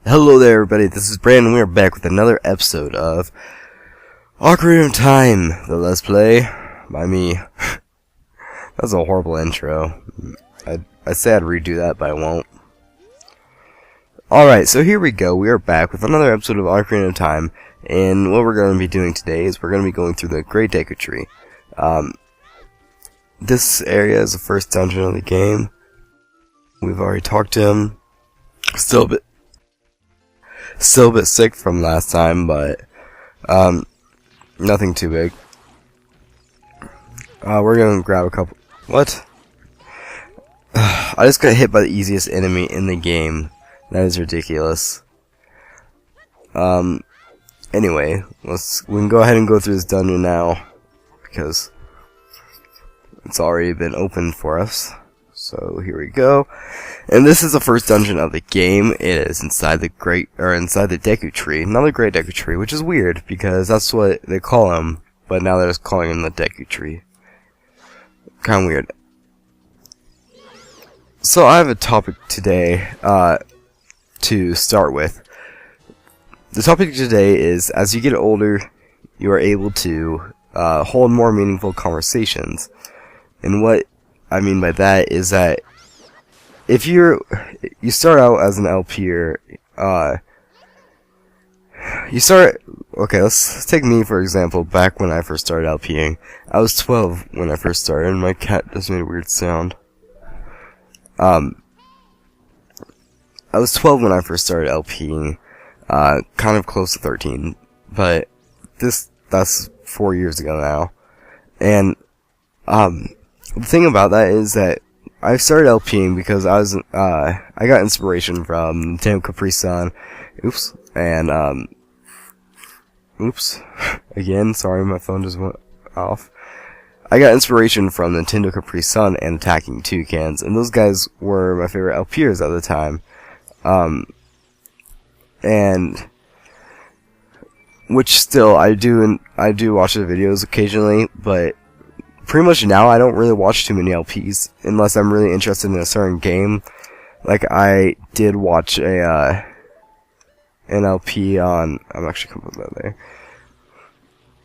Hello there, everybody. This is Brandon. We are back with another episode of Ocarina of Time, the Let's Play by me. That was a horrible intro. I'd say I'd redo that, but I won't. Alright, so here we go. We are back with another episode of Ocarina of Time, and what we're going to be doing today is we're going to be going through the Great Deku Tree. This area is the first dungeon of the game. We've already talked to him. Still a bit sick from last time, but nothing too big. We're gonna grab a couple. What? I just got hit by the easiest enemy in the game. That is ridiculous. Anyway, we can go ahead and go through this dungeon now because it's already been opened for us. So here we go. And this is the first dungeon of the game. It is inside the Deku Tree. Another Great Deku Tree, which is weird because that's what they call him, but now they're just calling him the Deku Tree. Kinda weird. So I have a topic today to start with. The topic today is, as you get older, you are able to hold more meaningful conversations. And what I mean by that is that if you start out as an LPer, okay, let's take me for example. Back when I first started LPing, I was 12 when I first started, and my cat just made a weird sound. I was 12 when I first started LPing, kind of close to 13, but that's 4 years ago now, and the thing about that is that I started LPing because I got inspiration from Nintendo Capri Sun, and again, sorry, my phone just went off. I got inspiration from Nintendo Capri Sun and Attacking Toucans, and those guys were my favorite LPers at the time. And which still I do watch the videos occasionally, but pretty much now I don't really watch too many LPs unless I'm really interested in a certain game. Like I did watch an LP on. I'm actually gonna put that there.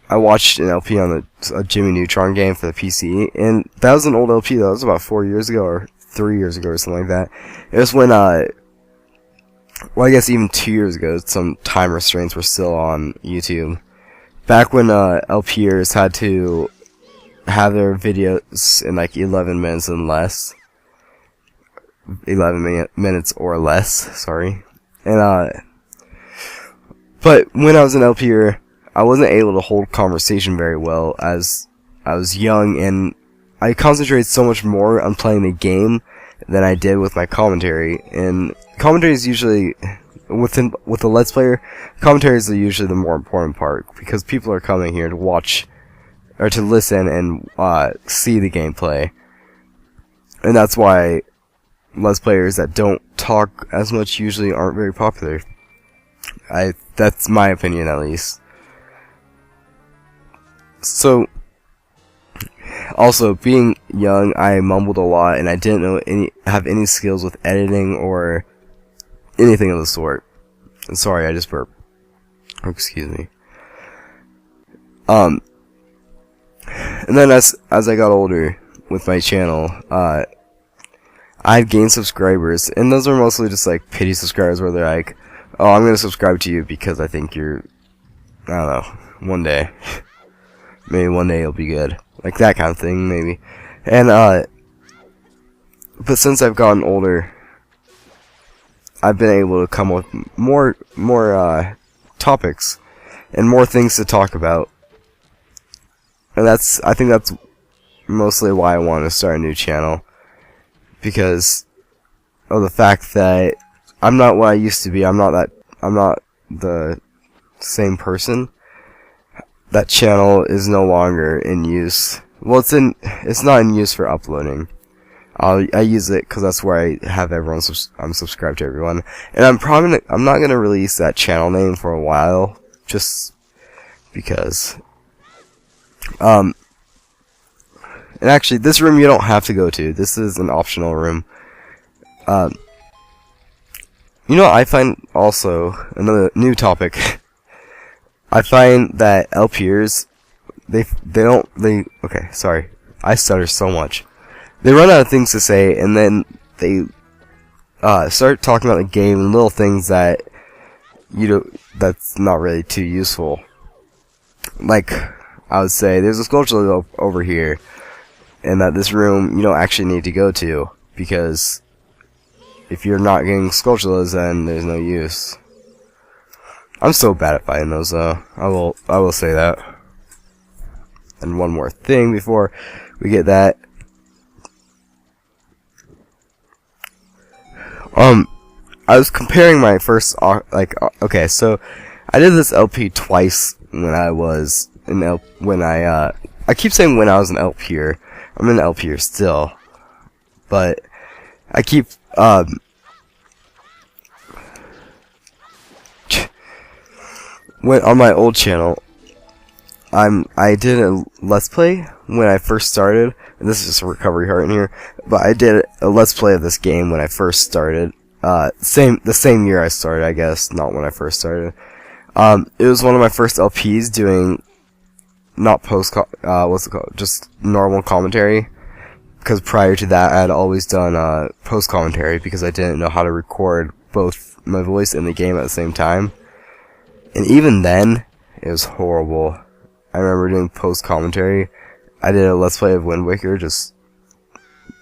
I watched an LP on a Jimmy Neutron game for the PC, and that was an old LP. That was about 4 years ago or 3 years ago or something like that. It was when well, I guess even 2 years ago. Some time restraints were still on YouTube. Back when LPers had to have their videos in like 11 minutes and less. 11 minutes or less, sorry. And but when I was an LPer, I wasn't able to hold conversation very well as I was young, and I concentrated so much more on playing the game than I did with my commentary. And commentary is usually with a Let's Player, commentary is usually the more important part because people are coming here to watch or to listen and see the gameplay, and that's why Let's Players that don't talk as much usually aren't very popular. That's my opinion, at least. So, also being young, I mumbled a lot, and I didn't have any skills with editing or anything of the sort. And sorry, I just burped. Oh, excuse me. And then as I got older with my channel, I've gained subscribers, and those are mostly just like pity subscribers where they're like, oh, I'm gonna subscribe to you because I think you're, I don't know, one day. Maybe one day you'll be good. Like that kind of thing, maybe. And, but since I've gotten older, I've been able to come up with more topics and more things to talk about. And I think that's mostly why I want to start a new channel. Because of the fact that I'm not what I used to be. I'm not the same person. That channel is no longer in use. Well, it's not in use for uploading. I use it because that's where I have everyone. I'm subscribed to everyone, and I'm not gonna release that channel name for a while, just because. And actually, this room you don't have to go to. This is an optional room. You know, I find also another new topic. I find that LPers, okay, sorry. I stutter so much. They run out of things to say, and then they start talking about the game and little things that that's not really too useful. Like, I would say, there's a sculpture over here, and that this room you don't actually need to go to, because if you're not getting sculptures, then there's no use. I'm so bad at fighting those, though. I will say that. And one more thing before we get that. I was comparing my first, okay, so I did this LP twice when I was I keep saying when I was an LPer. I'm an LPer still. But I keep, when on my old channel, I did a Let's Play when I first started, and this is just a recovery heart in here, but I did a Let's Play of this game when I first started, the same year I started, I guess, not when I first started. It was one of my first LPs doing, not what's it called, just normal commentary, because prior to that I had always done, post-commentary, because I didn't know how to record both my voice and the game at the same time. And even then, it was horrible. I remember doing post-commentary. I did a Let's Play of Wind Waker, just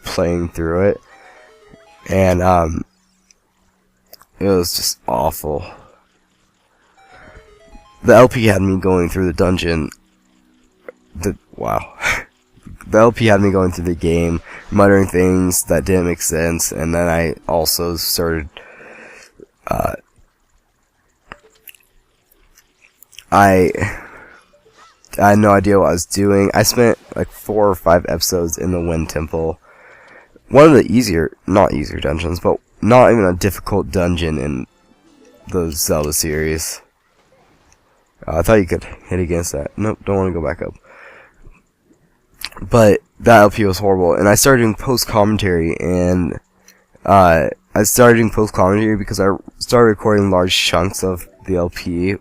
playing through it. And, it was just awful. The LP had me going through the dungeon. Wow. The LP had me going through the game, muttering things that didn't make sense, and then I also started, I had no idea what I was doing. I spent like 4 or 5 episodes in the Wind Temple. One of the not easier dungeons, but not even a difficult dungeon in the Zelda series. I thought you could hit against that. Nope, don't want to go back up. But that LP was horrible, and I started doing post-commentary, and I started doing post-commentary because I started recording large chunks of the LP,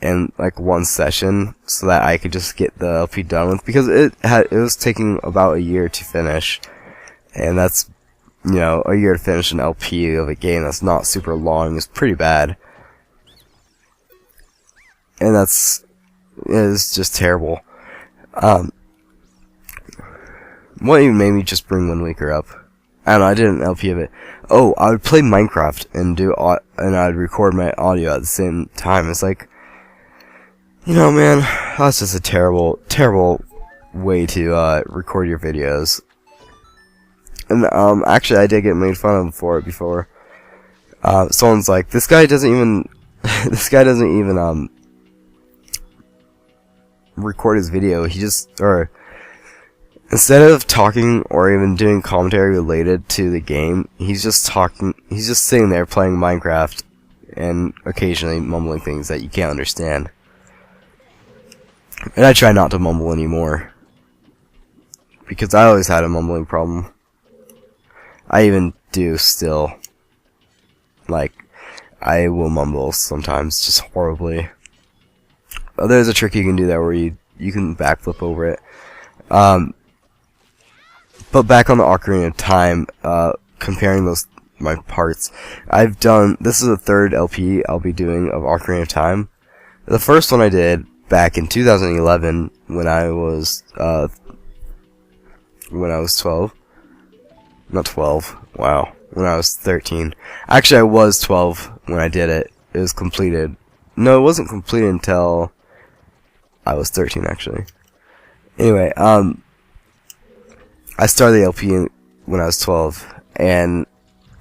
in like one session, so that I could just get the LP done with, because it was taking about a year to finish, and that's, you know, a year to finish an LP of a game that's not super long is pretty bad, and it's just terrible. What even made me just bring Wind Waker up? I don't know, I did an LP of it. Oh, I would play Minecraft and I'd record my audio at the same time. It's like, you know, man, that's just a terrible, terrible way to, record your videos. And, actually, I did get made fun of for it before. Someone's like, this guy doesn't even, record his video. Instead of talking or even doing commentary related to the game, he's just sitting there playing Minecraft and occasionally mumbling things that you can't understand. And I try not to mumble anymore, because I always had a mumbling problem. I even do still. Like, I will mumble sometimes, just horribly. There's a trick you can do there where you can backflip over it. But back on the Ocarina of Time, comparing my parts, this is the 3rd LP I'll be doing of Ocarina of Time. The first one I did back in 2011 when I was 12. Not 12. Wow. When I was 13. Actually, I was 12 when I did it. It was completed. No, it wasn't completed until I was 13, actually. Anyway, I started the LP when I was 12, and,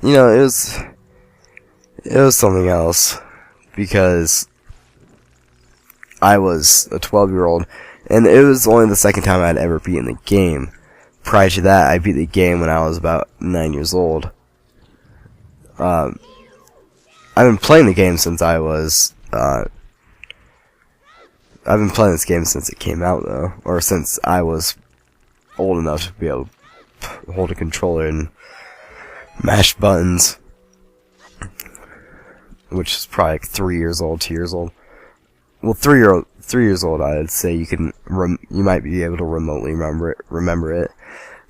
you know, it was something else, because I was a 12-year-old, and it was only the second time I'd ever beaten the game. Prior to that, I beat the game when I was about 9 years old. I've been playing the game since I've been playing this game since it came out, though, or since I was old enough to be able to hold a controller and mash buttons. which is probably like 3 years old, 2 years old. Well, 3 years old, I'd say you might be able to remotely remember it.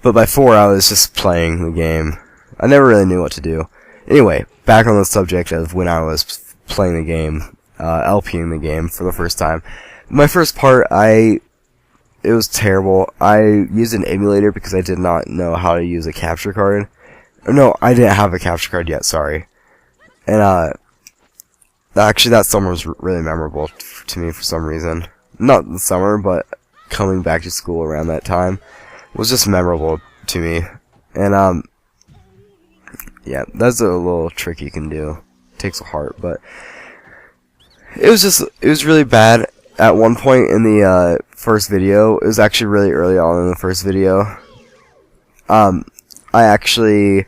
But by 4, I was just playing the game. I never really knew what to do. Anyway, back on the subject of when I was playing the game, LPing the game for the first time. My first part, it was terrible. I used an emulator because I did not know how to use a capture card. No, I didn't have a capture card yet, sorry. And, actually that summer was really memorable to me for some reason. Not the summer, but coming back to school around that time was just memorable to me. And, yeah, that's a little trick you can do. It takes a heart, but it was really bad at one point in the, first video. It was actually really early on in the first video. I actually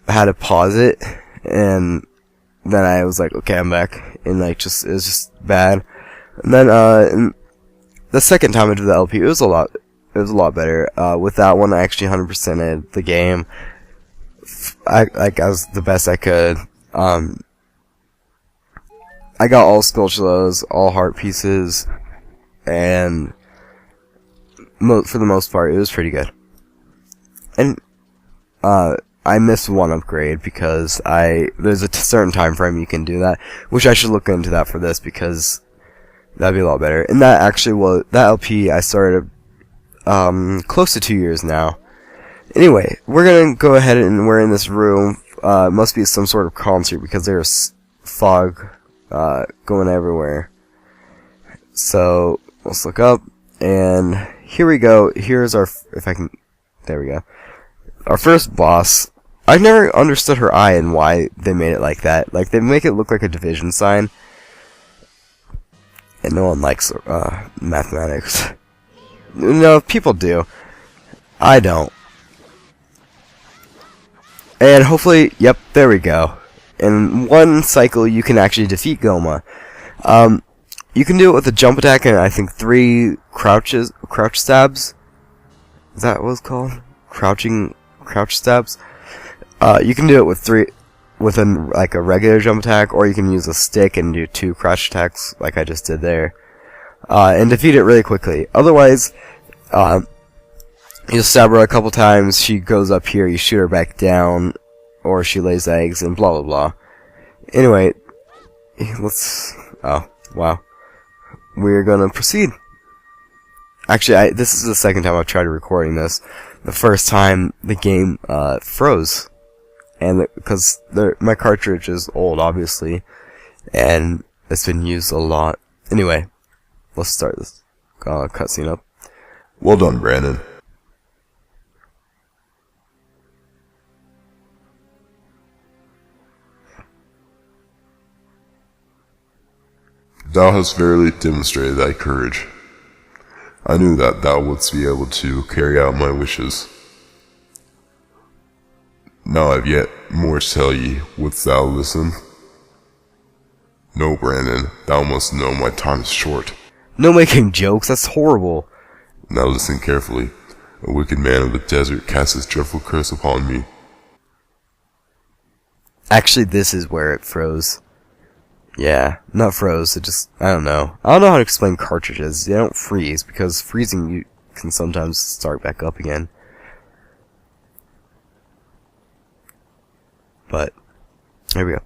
had to pause it, and then I was like, okay, I'm back, and like, it was just bad. And then, the second time I did the LP, it was a lot better. With that one, I actually 100%ed the game. I was the best I could. I got all spatulas, all heart pieces, and for the most part, it was pretty good. And, I missed one upgrade because there's a certain time frame you can do that, which I should look into that for this because that'd be a lot better. And that actually that LP I started, close to 2 years now. Anyway, we're gonna go ahead and we're in this room. Must be some sort of concert because there's fog, going everywhere. So, let's look up, and here we go. Here's our, there we go. Our first boss. I never understood her eye and why they made it like that. Like, they make it look like a division sign. And no one likes, mathematics. No, people do. I don't. And hopefully, yep, there we go. In one cycle, you can actually defeat Goma. You can do it with a jump attack and I think 3 crouch stabs. Is that what it's called? Crouch stabs. You can do it with like a regular jump attack, or you can use a stick and do 2 crouch attacks, like I just did there, and defeat it really quickly. Otherwise, you stab her a couple times, she goes up here, you shoot her back down, or she lays eggs, and blah blah blah. Anyway, oh, wow. We're gonna proceed. Actually, this is the second time I've tried recording this. The first time, the game, froze. And because my cartridge is old, obviously, and it's been used a lot. Anyway, let's start this cutscene up. Well done, Brandon. Thou hast verily demonstrated thy courage. I knew that thou wouldst be able to carry out my wishes. Now I have yet more to tell ye. Wouldst thou listen? No, Brandon, thou must know my time is short. No making jokes, that's horrible. Now listen carefully. A wicked man of the desert casts his dreadful curse upon me. Actually, this is where it froze. Yeah, not froze, it just, I don't know. I don't know how to explain cartridges. They don't freeze, because freezing you can sometimes start back up again. But, here we go.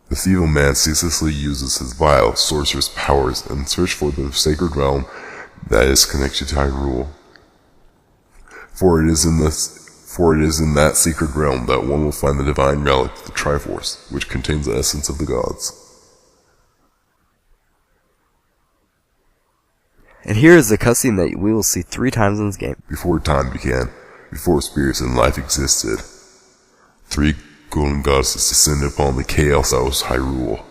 This evil man ceaselessly uses his vile, sorcerous powers in search for the sacred realm that is connected to Hyrule. For it is in that secret realm that one will find the divine relic, the Triforce, which contains the essence of the gods. And here is the cutscene that we will see 3 times in this game. Before time began, before spirits and life existed, 3 golden goddesses descended upon the chaos that was Hyrule.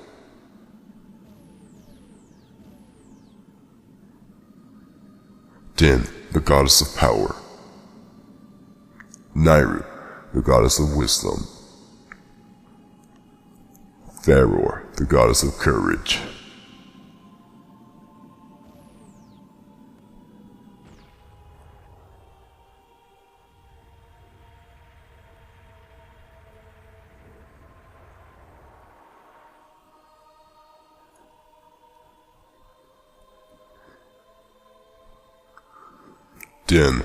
Din, the goddess of power. Nairu, the goddess of wisdom. Faror, the goddess of courage. Din.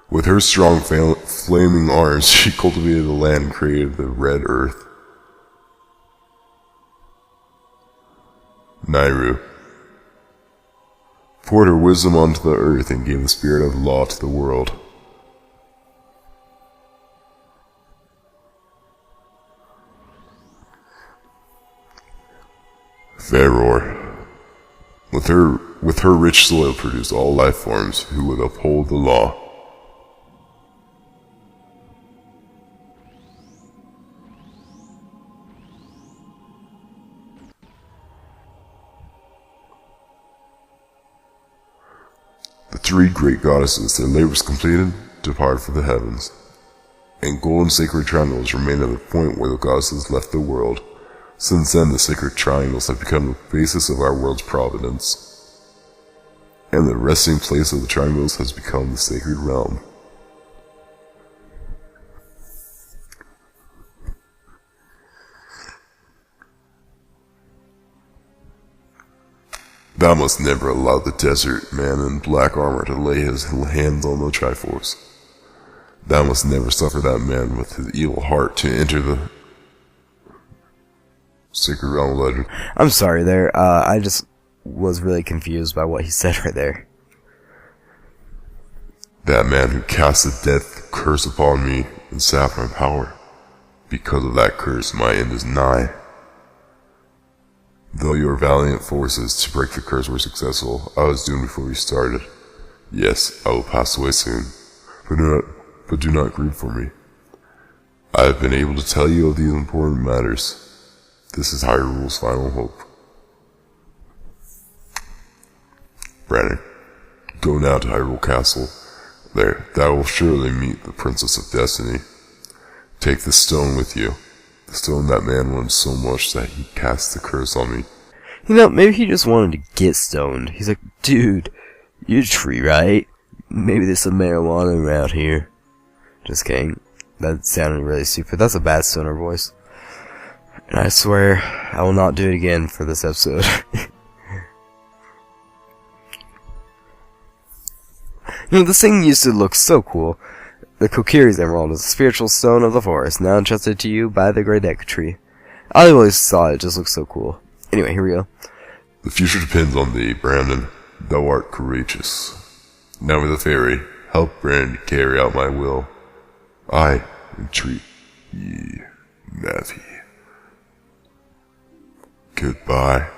With her strong flaming arms, she cultivated the land and created the Red Earth. Nairu. Poured her wisdom onto the earth and gave the spirit of law to the world. Faror. With her rich soil produced all life forms who would uphold the law. The three great goddesses, their labors completed, depart for the heavens, and golden sacred triangles remain at the point where the goddesses left the world. Since then, the sacred triangles have become the basis of our world's providence, and the resting place of the triangles has become the sacred realm. Thou must never allow the desert man in black armor to lay his hands on the Triforce. Thou must never suffer that man with his evil heart to enter the sacred realm legend. I'm sorry there. I just was really confused by what he said right there. That man who cast a death curse upon me and sapped my power. Because of that curse, my end is nigh. Though your valiant forces to break the curse were successful, I was doomed before we started. Yes, I will pass away soon, but do not grieve for me. I have been able to tell you of these important matters. This is Hyrule's final hope. Brandon, go now to Hyrule Castle. There, thou will surely meet the Princess of Destiny. Take this stone with you. The stone that man wanted so much that he cast the curse on me. You know, maybe he just wanted to get stoned. He's like, dude, you're a tree, right? Maybe there's some marijuana around here. Just kidding. That sounded really stupid. That's a bad stoner voice. And I swear, I will not do it again for this episode. You know, this thing used to look so cool. The Kokiri's Emerald is a spiritual stone of the forest, now entrusted to you by the great Deku tree. I always thought it just looked so cool. Anyway, here we go. The future depends on thee, Brandon. Thou art courageous. Now with the fairy, help Brandon carry out my will. I entreat ye, Navi. Goodbye.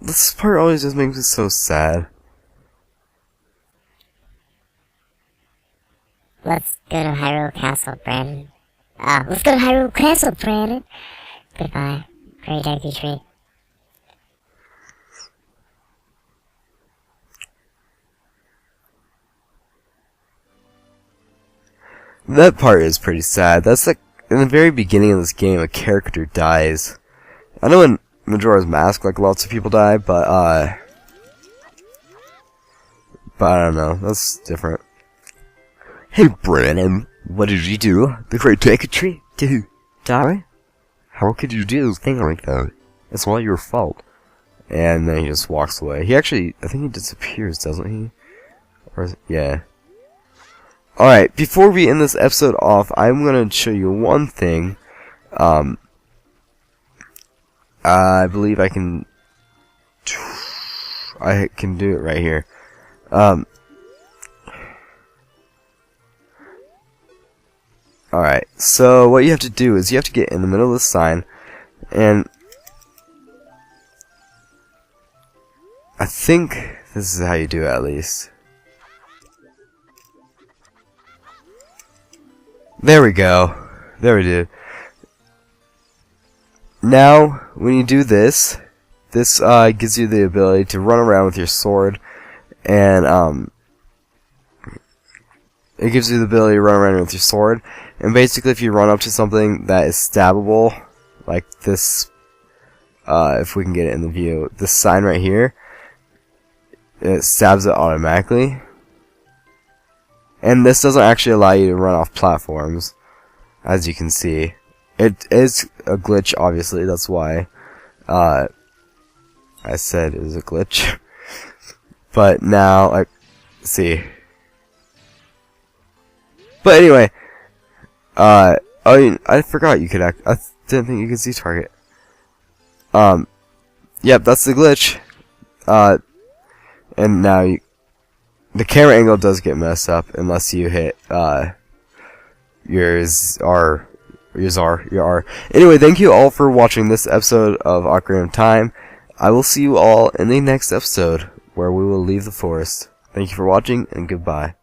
This part always just makes me so sad. Let's go to Hyrule Castle, Brandon. Let's go to Hyrule Castle, Brandon. Goodbye, great Deku tree. That part is pretty sad. That's like, in the very beginning of this game, a character dies. I know in Majora's Mask, like, lots of people die, but I don't know. That's different. Hey, Brandon, what did you do? The great Deku tree? Did you die? How could you do a thing like that? It's all your fault. And then he just walks away. He actually, I think he disappears, doesn't he? Or, yeah. Alright, before we end this episode off, I'm gonna show you one thing. I believe I can do it right here. Alright, so what you have to do is you have to get in the middle of the sign, and I think this is how you do it, at least. There we go. There we do. Now, when you do this, this gives you the ability to run around with your sword, and it gives you the ability to run around with your sword, and basically if you run up to something that is stabbable, like this, if we can get it in the view, this sign right here, it stabs it automatically. And this doesn't actually allow you to run off platforms, as you can see. It is a glitch, obviously. That's why I said it was a glitch. But now, like, see. But anyway, oh, I forgot you could I didn't think you could see target. Yep, that's the glitch. And now the camera angle does get messed up unless you hit, your R. Anyway, thank you all for watching this episode of Ocarina of Time. I will see you all in the next episode, where we will leave the forest. Thank you for watching, and goodbye.